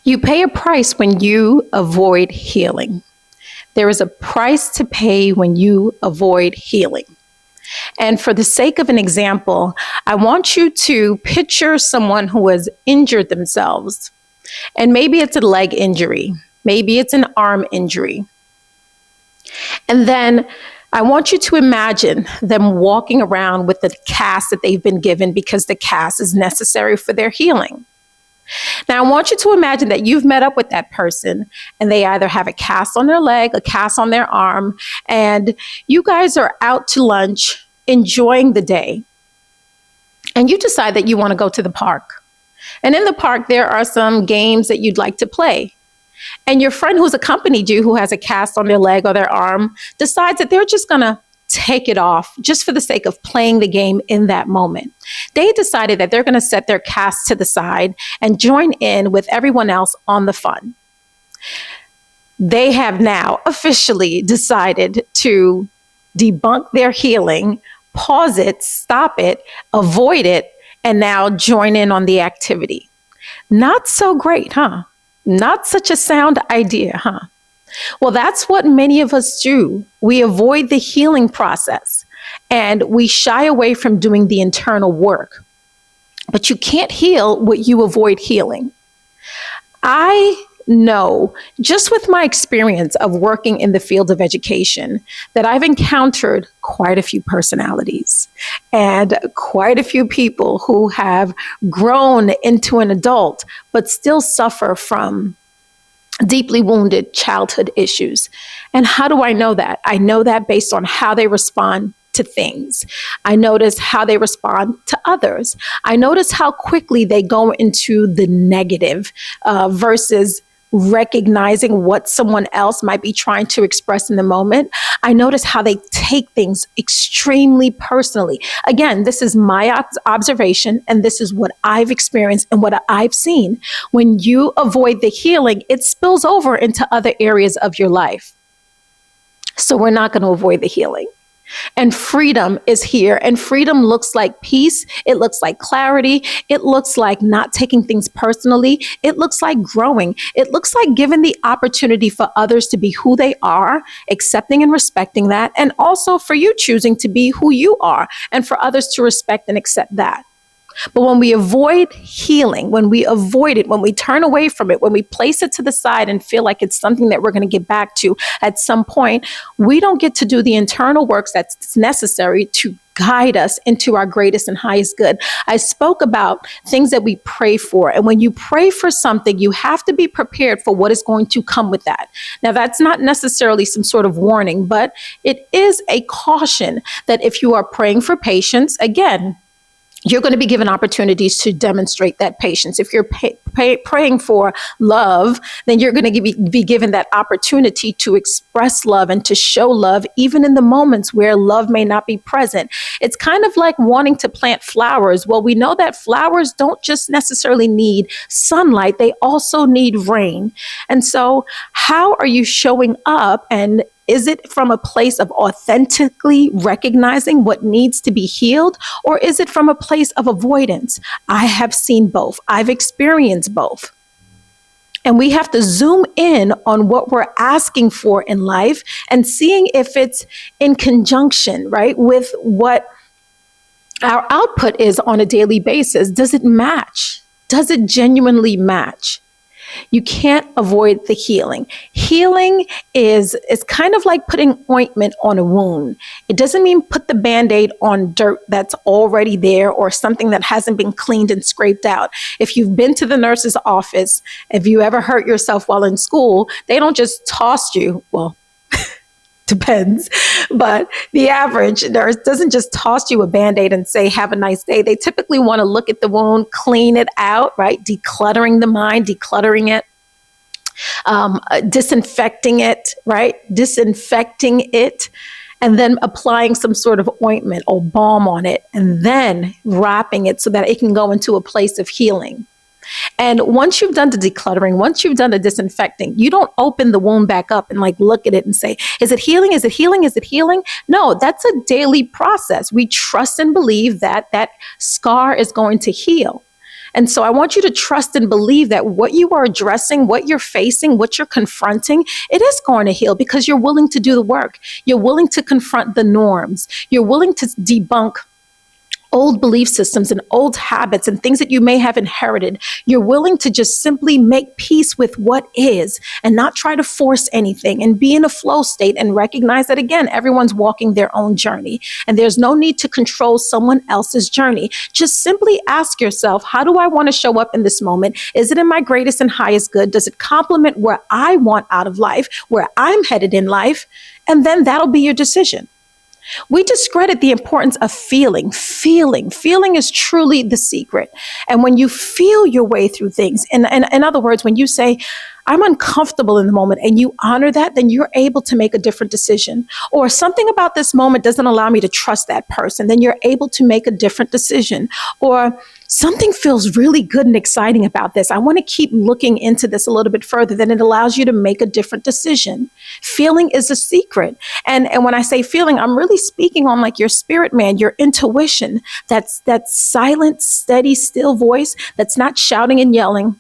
You pay a price when you avoid healing. There is a price to pay when you avoid healing. And for the sake of an example, I want you to picture someone who has injured themselves. And maybe it's a leg injury. Maybe it's an arm injury. And then I want you to imagine them walking around with the cast that they've been given because the cast is necessary for their healing. Now, I want you to imagine that you've met up with that person and they either have a cast on their leg, a cast on their arm, and you guys are out to lunch enjoying the day. And you decide that you want to go to the park. And in the park, there are some games that you'd like to play. And your friend who's accompanied you, who has a cast on their leg or their arm, decides that they're just going to take it off just for the sake of playing the game in that moment. They decided that they're going to set their cast to the side and join in with everyone else on the fun. They have now officially decided to debunk their healing, pause it, stop it, avoid it, and now join in on the activity. Not so great, huh? Not such a sound idea, huh? Well, that's what many of us do. We avoid the healing process and we shy away from doing the internal work. But you can't heal what you avoid healing. I know, just with my experience of working in the field of education, that I've encountered quite a few personalities and quite a few people who have grown into an adult, but still suffer from deeply wounded childhood issues. And how do I know that? I know that based on how they respond to things. I notice how they respond to others. I notice how quickly they go into the negative versus recognizing what someone else might be trying to express in the moment. I notice how they take things extremely personally. Again, this is my observation, and this is what I've experienced and what I've seen. When you avoid the healing, it spills over into other areas of your life. So we're not going to avoid the healing. And freedom is here. And freedom looks like peace. It looks like clarity. It looks like not taking things personally. It looks like growing. It looks like giving the opportunity for others to be who they are, accepting and respecting that, and also for you choosing to be who you are and for others to respect and accept that. But when we avoid healing, when we avoid it, when we turn away from it, when we place it to the side and feel like it's something that we're going to get back to at some point, we don't get to do the internal works that's necessary to guide us into our greatest and highest good. I spoke about things that we pray for. And when you pray for something, you have to be prepared for what is going to come with that. Now, that's not necessarily some sort of warning, but it is a caution that if you are praying for patience, again, you're going to be given opportunities to demonstrate that patience. If you're praying for love, then you're going to be given that opportunity to express love and to show love, even in the moments where love may not be present. It's kind of like wanting to plant flowers. Well, we know that flowers don't just necessarily need sunlight, they also need rain. And so how are you showing up, and is it from a place of authentically recognizing what needs to be healed, or is it from a place of avoidance? I have seen both. I've experienced both. And we have to zoom in on what we're asking for in life and seeing if it's in conjunction, right, with what our output is on a daily basis. Does it match? Does it genuinely match? You can't avoid the healing. Healing is kind of like putting ointment on a wound. It doesn't mean put the Band-Aid on dirt that's already there or something that hasn't been cleaned and scraped out. If you've been to the nurse's office, if you ever hurt yourself while in school, they don't just toss you, well, depends, but the average nurse doesn't just toss you a Band-Aid and say, have a nice day. They typically want to look at the wound, clean it out, right? Decluttering the mind, decluttering it, disinfecting it, right? Disinfecting it, and then applying some sort of ointment or balm on it, and then wrapping it so that it can go into a place of healing. And once you've done the decluttering, once you've done the disinfecting, you don't open the wound back up and look at it and say, is it healing? Is it healing? Is it healing? No, that's a daily process. We trust and believe that that scar is going to heal. And so I want you to trust and believe that what you are addressing, what you're facing, what you're confronting, it is going to heal because you're willing to do the work. You're willing to confront the norms. You're willing to debunk old belief systems and old habits and things that you may have inherited. You're willing to just simply make peace with what is and not try to force anything and be in a flow state and recognize that, again, everyone's walking their own journey and there's no need to control someone else's journey. Just simply ask yourself, how do I want to show up in this moment? Is it in my greatest and highest good? Does it complement where I want out of life, where I'm headed in life? And then that'll be your decision. We discredit the importance of feeling. Feeling is truly the secret. And when you feel your way through things, in other words, when you say, I'm uncomfortable in the moment, and you honor that, then you're able to make a different decision. Or something about this moment doesn't allow me to trust that person, then you're able to make a different decision. Or something feels really good and exciting about this. I want to keep looking into this a little bit further. Then it allows you to make a different decision. Feeling is a secret. And when I say feeling, I'm really speaking on like your spirit man, your intuition, that's that silent, steady, still voice that's not shouting and yelling.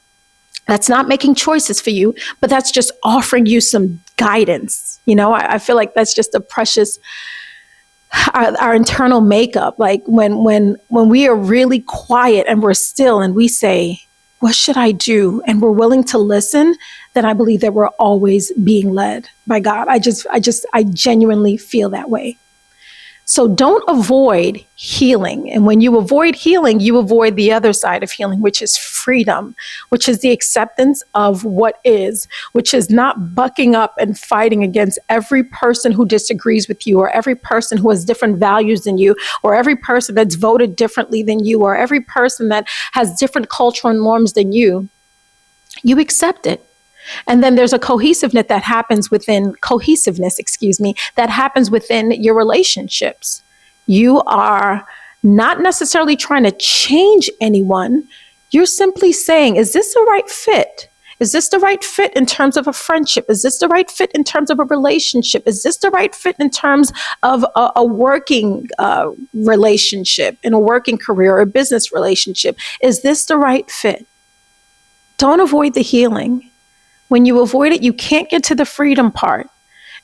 That's not making choices for you, but that's just offering you some guidance. You know, I feel like that's just a precious, our internal makeup. Like when we are really quiet and we're still and we say, what should I do? And we're willing to listen, then I believe that we're always being led by God. I genuinely feel that way. So don't avoid healing. And when you avoid healing, you avoid the other side of healing, which is freedom, which is the acceptance of what is, which is not bucking up and fighting against every person who disagrees with you, or every person who has different values than you, or every person that's voted differently than you, or every person that has different cultural norms than you. You accept it. And then there's a cohesiveness that happens within your relationships. You are not necessarily trying to change anyone. You're simply saying, is this the right fit? Is this the right fit in terms of a friendship? Is this the right fit in terms of a relationship? Is this the right fit in terms of a working relationship, in a working career or a business relationship? Is this the right fit? Don't avoid the healing. When you avoid it, you can't get to the freedom part.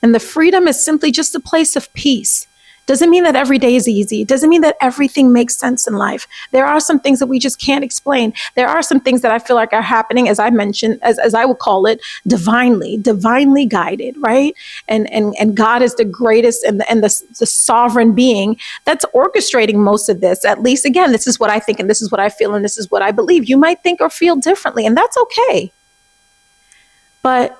And the freedom is simply just a place of peace. Doesn't mean that every day is easy. It doesn't mean that everything makes sense in life. There are some things that we just can't explain. There are some things that I feel like are happening, as I mentioned, as I would call it, divinely guided, right? And God is the greatest and the sovereign being that's orchestrating most of this. At least, again, this is what I think, and this is what I feel, and this is what I believe. You might think or feel differently, and that's okay. But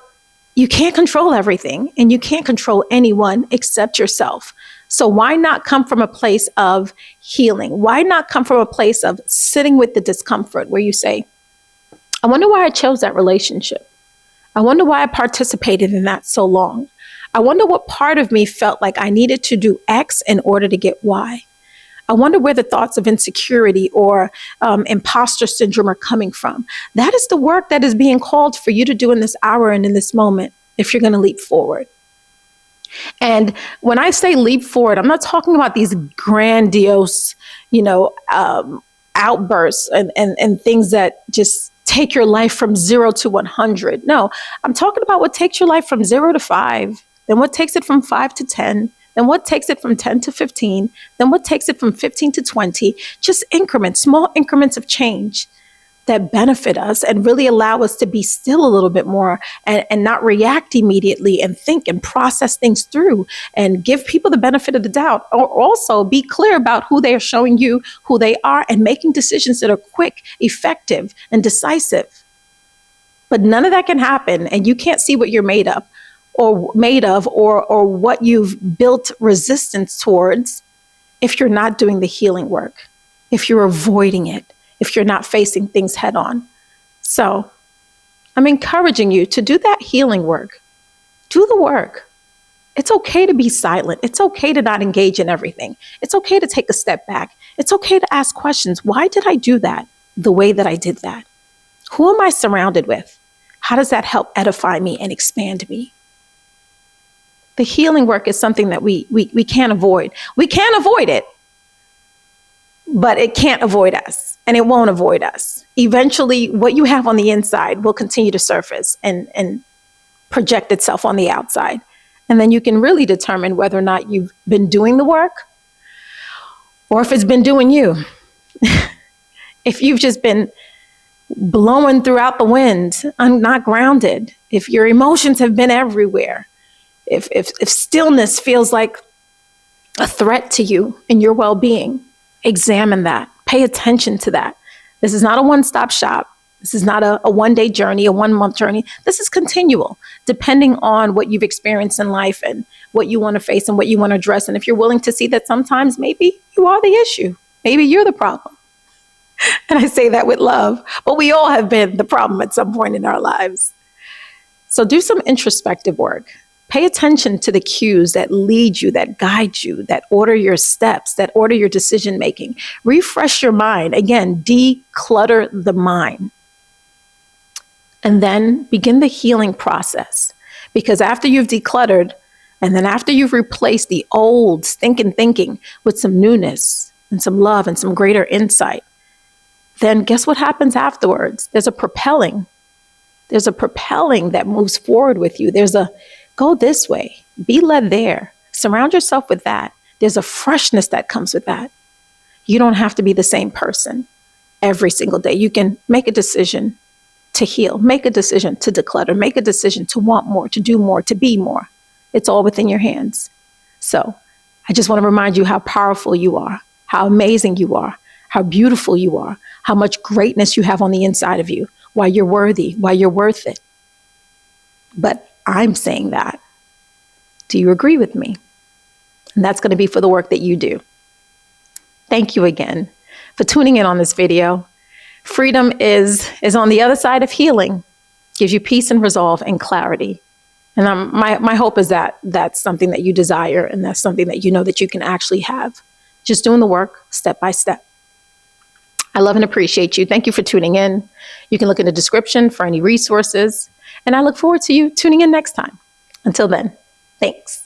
you can't control everything, and you can't control anyone except yourself. So why not come from a place of healing? Why not come from a place of sitting with the discomfort where you say, I wonder why I chose that relationship. I wonder why I participated in that so long. I wonder what part of me felt like I needed to do X in order to get Y. I wonder where the thoughts of insecurity or imposter syndrome are coming from. That is the work that is being called for you to do in this hour and in this moment if you're going to leap forward. And when I say leap forward, I'm not talking about these grandiose, outbursts and things that just take your life from 0 to 100. No, I'm talking about what takes your life from 0 to 5, then what takes it from 5 to 10, then what takes it from 10 to 15, then what takes it from 15 to 20, just increments, small increments of change that benefit us and really allow us to be still a little bit more and not react immediately and think and process things through and give people the benefit of the doubt, or also be clear about who they are showing you who they are and making decisions that are quick, effective, and decisive. But none of that can happen, and you can't see what you're made of or what you've built resistance towards if you're not doing the healing work, if you're avoiding it, if you're not facing things head on. So I'm encouraging you to do that healing work. Do the work. It's okay to be silent. It's okay to not engage in everything. It's okay to take a step back. It's okay to ask questions. Why did I do that the way that I did that? Who am I surrounded with? How does that help edify me and expand me? The healing work is something that we can't avoid. We can't avoid it, but it can't avoid us. and it won't avoid us. Eventually, what you have on the inside will continue to surface and project itself on the outside. And then you can really determine whether or not you've been doing the work or if it's been doing you. If you've just been blowing throughout the wind, not grounded, if your emotions have been everywhere, if stillness feels like a threat to you and your well-being, examine that. Pay attention to that. This is not a one-stop shop. This is not a one-day journey, a one-month journey. This is continual, depending on what you've experienced in life and what you want to face and what you want to address. And if you're willing to see that sometimes maybe you are the issue, maybe you're the problem. And I say that with love, but we all have been the problem at some point in our lives. So do some introspective work. Pay attention to the cues that lead you, that guide you, that order your steps, that order your decision making. Refresh your mind. Again, declutter the mind. And then begin the healing process. Because after you've decluttered, and then after you've replaced the old stinking thinking with some newness and some love and some greater insight, then guess what happens afterwards? There's a propelling that moves forward with you. There's a go this way, be led there. Surround yourself with that. There's a freshness that comes with that. You don't have to be the same person every single day. You can make a decision to heal, make a decision to declutter, make a decision to want more, to do more, to be more. It's all within your hands. So I just want to remind you how powerful you are, how amazing you are, how beautiful you are, how much greatness you have on the inside of you, why you're worthy, why you're worth it. But I'm saying that. Do you agree with me? And that's going to be for the work that you do. Thank you again for tuning in on this video. Freedom is on the other side of healing, gives you peace and resolve and clarity. And my hope is that that's something that you desire and that's something that you know that you can actually have. Just doing the work step by step. I love and appreciate you. Thank you for tuning in. You can look in the description for any resources. And I look forward to you tuning in next time. Until then, thanks.